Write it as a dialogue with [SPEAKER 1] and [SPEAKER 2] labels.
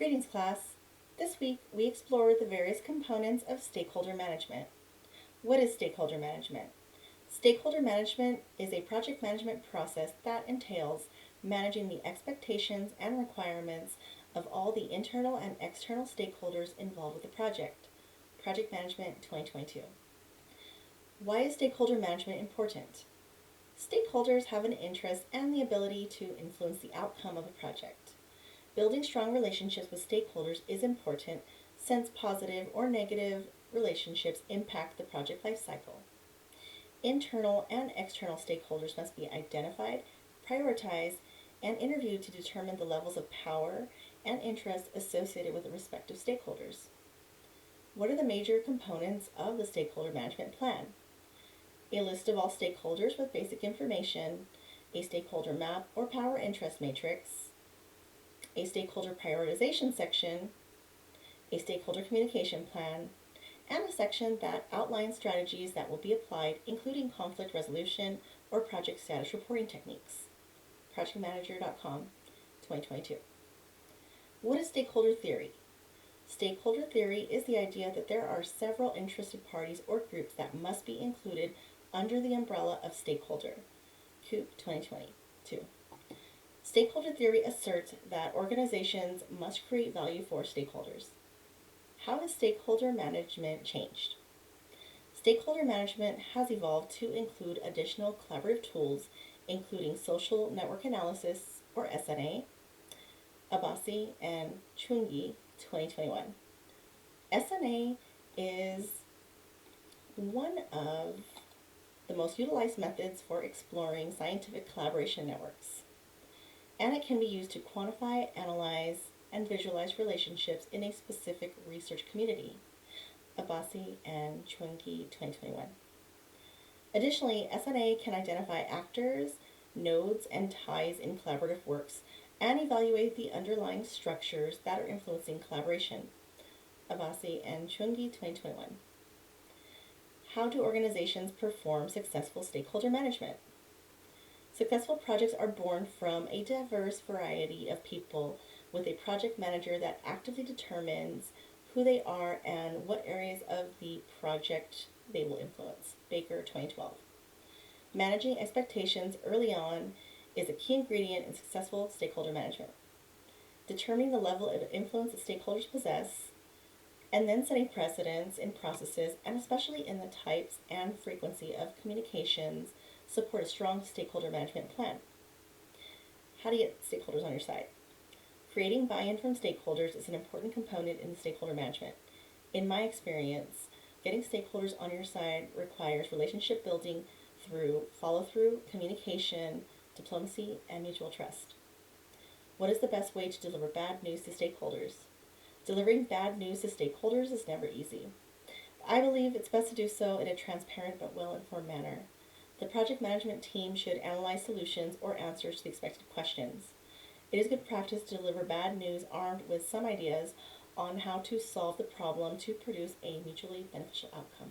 [SPEAKER 1] Greetings, class. This week, we explore the various components of stakeholder management. What is stakeholder management? Stakeholder management is a project management process that entails managing the expectations and requirements of all the internal and external stakeholders involved with the project. Project Management 2022. Why is stakeholder management important? Stakeholders have an interest and the ability to influence the outcome of a project. Building strong relationships with stakeholders is important since positive or negative relationships impact the project life cycle. Internal and external stakeholders must be identified, prioritized, and interviewed to determine the levels of power and interest associated with the respective stakeholders. What are the major components of the stakeholder management plan? A list of all stakeholders with basic information, a stakeholder map or power interest matrix, a stakeholder prioritization section, a stakeholder communication plan, and a section that outlines strategies that will be applied, including conflict resolution or project status reporting techniques. ProjectManager.com, 2022. What is stakeholder theory? Stakeholder theory is the idea that there are several interested parties or groups that must be included under the umbrella of stakeholder. COOP 2022. Stakeholder theory asserts that organizations must create value for stakeholders. How has stakeholder management changed? Stakeholder management has evolved to include additional collaborative tools, including social network analysis, or SNA, Abasi and Chungi, 2021. SNA is one of the most utilized methods for exploring scientific collaboration networks, and it can be used to quantify, analyze, and visualize relationships in a specific research community. Abasi and Chungi, 2021. Additionally, SNA can identify actors, nodes, and ties in collaborative works and evaluate the underlying structures that are influencing collaboration. Abasi and Chungi, 2021. How do organizations perform successful stakeholder management? Successful projects are born from a diverse variety of people with a project manager that actively determines who they are and what areas of the project they will influence. Baker, 2012. Managing expectations early on is a key ingredient in successful stakeholder management. Determining the level of influence that stakeholders possess, and then setting precedents in processes, and especially in the types and frequency of communications, support a strong stakeholder management plan. How do you get stakeholders on your side? Creating buy-in from stakeholders is an important component in stakeholder management. In my experience, getting stakeholders on your side requires relationship building through follow-through, communication, diplomacy, and mutual trust. What is the best way to deliver bad news to stakeholders? Delivering bad news to stakeholders is never easy. I believe it's best to do so in a transparent but well-informed manner. The project management team should analyze solutions or answers to the expected questions. It is good practice to deliver bad news armed with some ideas on how to solve the problem to produce a mutually beneficial outcome.